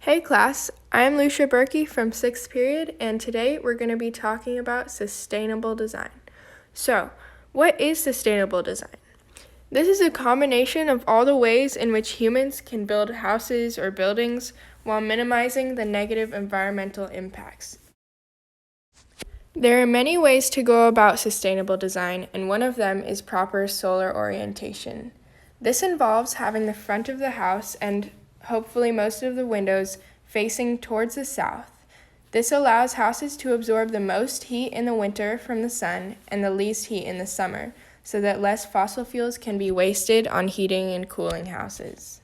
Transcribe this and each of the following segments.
Hey class, I'm Lucia Berkey from 6th period, and today we're going to be talking about sustainable design. So, what is sustainable design? This is a combination of all the ways in which humans can build houses or buildings while minimizing the negative environmental impacts. There are many ways to go about sustainable design, and one of them is proper solar orientation. This involves having the front of the house and hopefully most of the windows facing towards the south. This allows houses to absorb the most heat in the winter from the sun and the least heat in the summer, so that less fossil fuels can be wasted on heating and cooling houses.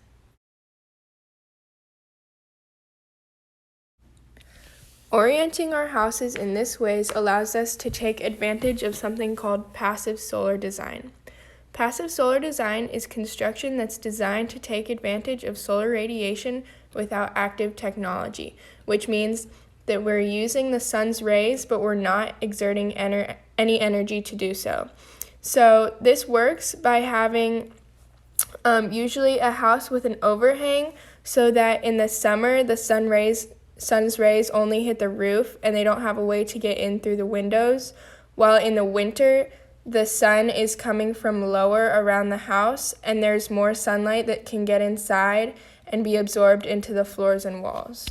Orienting our houses in this ways allows us to take advantage of something called passive solar design. Passive solar design is construction that's designed to take advantage of solar radiation without active technology, which means that we're using the sun's rays, but we're not exerting any energy to do so. So this works by having usually a house with an overhang so that in the summer the sun's rays only hit the roof and they don't have a way to get in through the windows, while in the winter the sun is coming from lower around the house and there's more sunlight that can get inside and be absorbed into the floors and walls.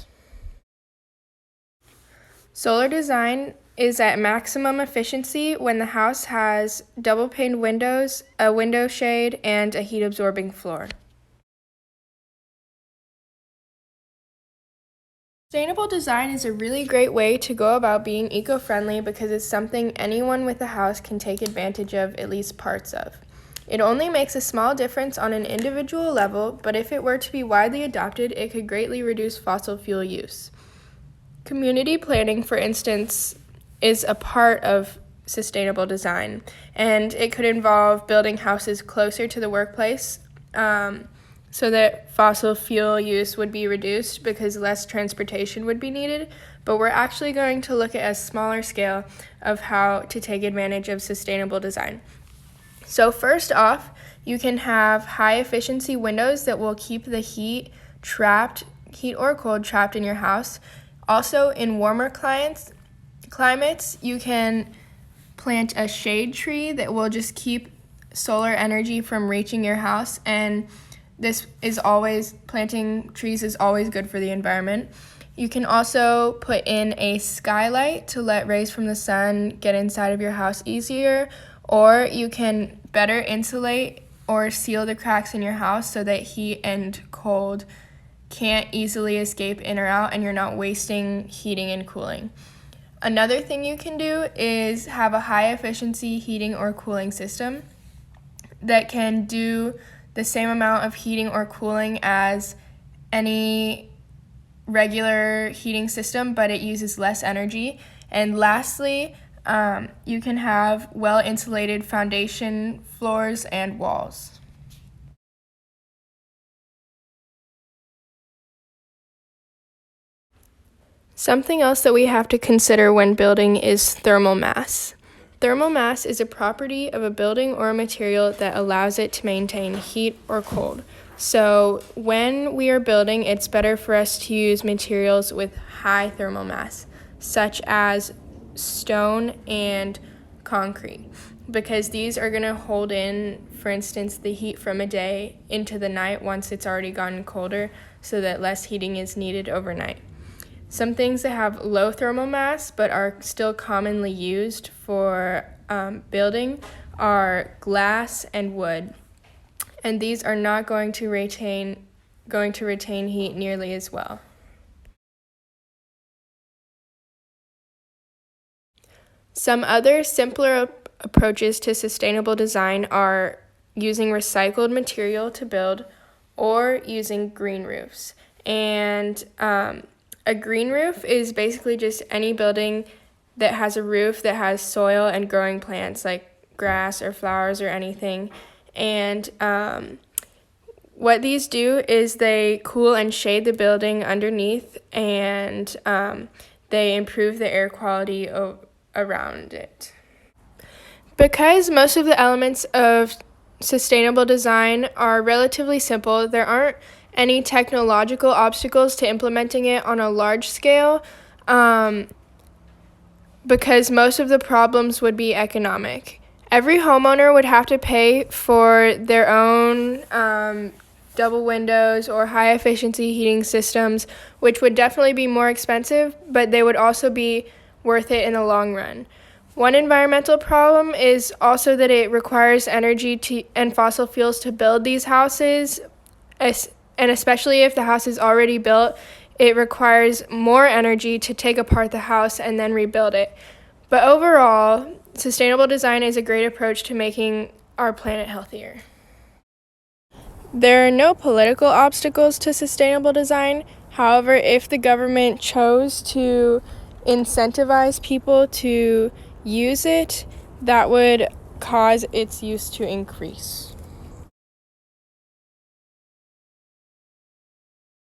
Solar design is at maximum efficiency when the house has double-paned windows, a window shade, and a heat-absorbing floor. Sustainable design is a really great way to go about being eco-friendly because it's something anyone with a house can take advantage of at least parts of. It only makes a small difference on an individual level, but if it were to be widely adopted, it could greatly reduce fossil fuel use. Community planning, for instance, is a part of sustainable design, and it could involve building houses closer to the workplace, so that fossil fuel use would be reduced because less transportation would be needed, but we're actually going to look at a smaller scale of how to take advantage of sustainable design. So first off, you can have high efficiency windows that will keep the heat or cold trapped in your house. Also, in warmer climates, you can plant a shade tree that will just keep solar energy from reaching your house, and planting trees is always good for the environment. You can also put in a skylight to let rays from the sun get inside of your house easier, or you can better insulate or seal the cracks in your house so that heat and cold can't easily escape in or out and you're not wasting heating and cooling. Another thing you can do is have a high efficiency heating or cooling system that can do the same amount of heating or cooling as any regular heating system, but it uses less energy. And lastly, you can have well-insulated foundation floors and walls. Something else that we have to consider when building is thermal mass. Thermal mass is a property of a building or a material that allows it to maintain heat or cold. So when we are building, it's better for us to use materials with high thermal mass, such as stone and concrete, because these are going to hold in, for instance, the heat from a day into the night once it's already gotten colder, so that less heating is needed overnight. Some things that have low thermal mass but are still commonly used for building are glass and wood, and these are not going to retain heat nearly as well. Some other simpler approaches to sustainable design are using recycled material to build or using green roofs. And a green roof is basically just any building that has a roof that has soil and growing plants like grass or flowers or anything. And what these do is they cool and shade the building underneath, and they improve the air quality around it. Because most of the elements of sustainable design are relatively simple, there aren't any technological obstacles to implementing it on a large scale, because most of the problems would be economic. Every homeowner would have to pay for their own double windows or high efficiency heating systems, which would definitely be more expensive, but they would also be worth it in the long run. One environmental problem is also that it requires energy and fossil fuels to build these houses, and especially if the house is already built, it requires more energy to take apart the house and then rebuild it. But overall, sustainable design is a great approach to making our planet healthier. There are no political obstacles to sustainable design. However, if the government chose to incentivize people to use it, that would cause its use to increase.